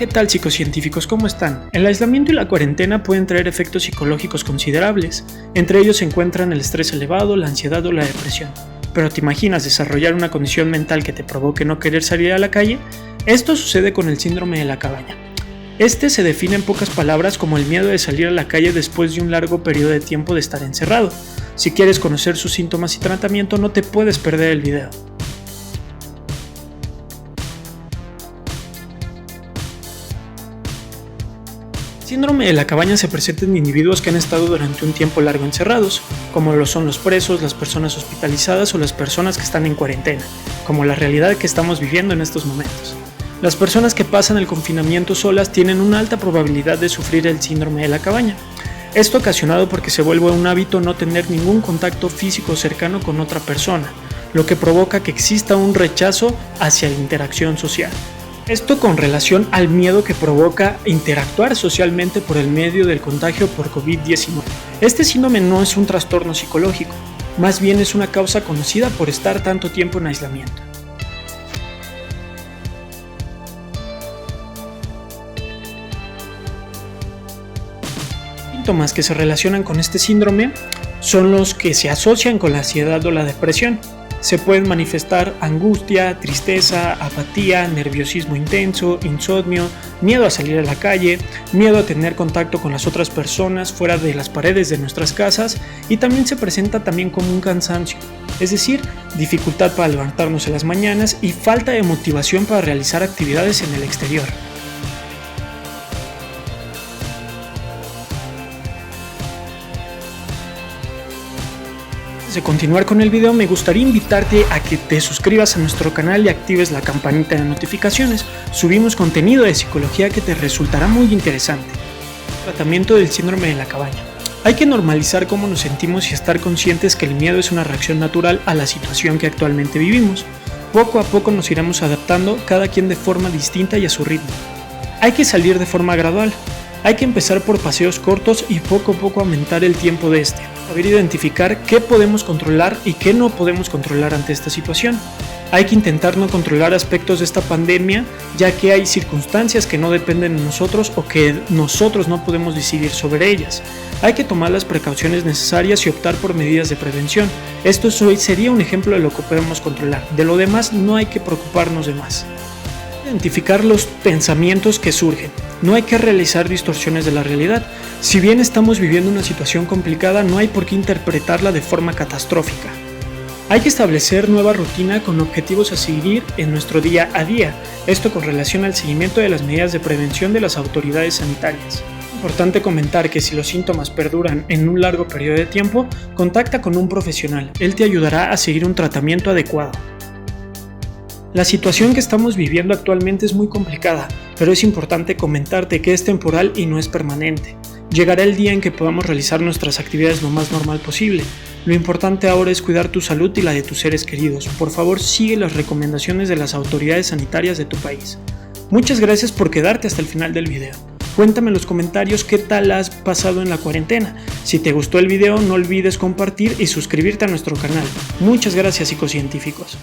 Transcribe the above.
¿Qué tal, psicocientíficos? ¿Cómo están? El aislamiento y la cuarentena pueden traer efectos psicológicos considerables. Entre ellos se encuentran el estrés elevado, la ansiedad o la depresión. ¿Pero te imaginas desarrollar una condición mental que te provoque no querer salir a la calle? Esto sucede con el síndrome de la cabaña. Este se define en pocas palabras como el miedo de salir a la calle después de un largo periodo de tiempo de estar encerrado. Si quieres conocer sus síntomas y tratamiento, no te puedes perder el video. El síndrome de la cabaña se presenta en individuos que han estado durante un tiempo largo encerrados, como lo son los presos, las personas hospitalizadas o las personas que están en cuarentena, como la realidad que estamos viviendo en estos momentos. Las personas que pasan el confinamiento solas tienen una alta probabilidad de sufrir el síndrome de la cabaña. Esto ocasionado porque se vuelve un hábito no tener ningún contacto físico cercano con otra persona, lo que provoca que exista un rechazo hacia la interacción social. Esto con relación al miedo que provoca interactuar socialmente por el medio del contagio por COVID-19. Este síndrome no es un trastorno psicológico, más bien es una causa conocida por estar tanto tiempo en aislamiento. Síntomas que se relacionan con este síndrome son los que se asocian con la ansiedad o la depresión. Se pueden manifestar angustia, tristeza, apatía, nerviosismo intenso, insomnio, miedo a salir a la calle, miedo a tener contacto con las otras personas fuera de las paredes de nuestras casas, y también se presenta también como un cansancio, es decir, dificultad para levantarnos en las mañanas y falta de motivación para realizar actividades en el exterior. Antes de continuar con el video, me gustaría invitarte a que te suscribas a nuestro canal y actives la campanita de notificaciones. Subimos contenido de psicología que te resultará muy interesante. Tratamiento del síndrome de la cabaña. Hay que normalizar cómo nos sentimos y estar conscientes que el miedo es una reacción natural a la situación que actualmente vivimos. Poco a poco nos iremos adaptando, cada quien de forma distinta y a su ritmo. Hay que salir de forma gradual. Hay que empezar por paseos cortos y poco a poco aumentar el tiempo de este. Saber identificar qué podemos controlar y qué no podemos controlar ante esta situación. Hay que intentar no controlar aspectos de esta pandemia, ya que hay circunstancias que no dependen de nosotros o que nosotros no podemos decidir sobre ellas. Hay que tomar las precauciones necesarias y optar por medidas de prevención. Esto sería un ejemplo de lo que podemos controlar. De lo demás no hay que preocuparnos de más. Identificar los pensamientos que surgen. No hay que realizar distorsiones de la realidad. Si bien estamos viviendo una situación complicada, no hay por qué interpretarla de forma catastrófica. Hay que establecer nueva rutina con objetivos a seguir en nuestro día a día, esto con relación al seguimiento de las medidas de prevención de las autoridades sanitarias. Es importante comentar que si los síntomas perduran en un largo periodo de tiempo, contacta con un profesional, él te ayudará a seguir un tratamiento adecuado. La situación que estamos viviendo actualmente es muy complicada, pero es importante comentarte que es temporal y no es permanente. Llegará el día en que podamos realizar nuestras actividades lo más normal posible. Lo importante ahora es cuidar tu salud y la de tus seres queridos. Por favor, sigue las recomendaciones de las autoridades sanitarias de tu país. Muchas gracias por quedarte hasta el final del video. Cuéntame en los comentarios qué tal has pasado en la cuarentena. Si te gustó el video, no olvides compartir y suscribirte a nuestro canal. Muchas gracias, psicocientíficos.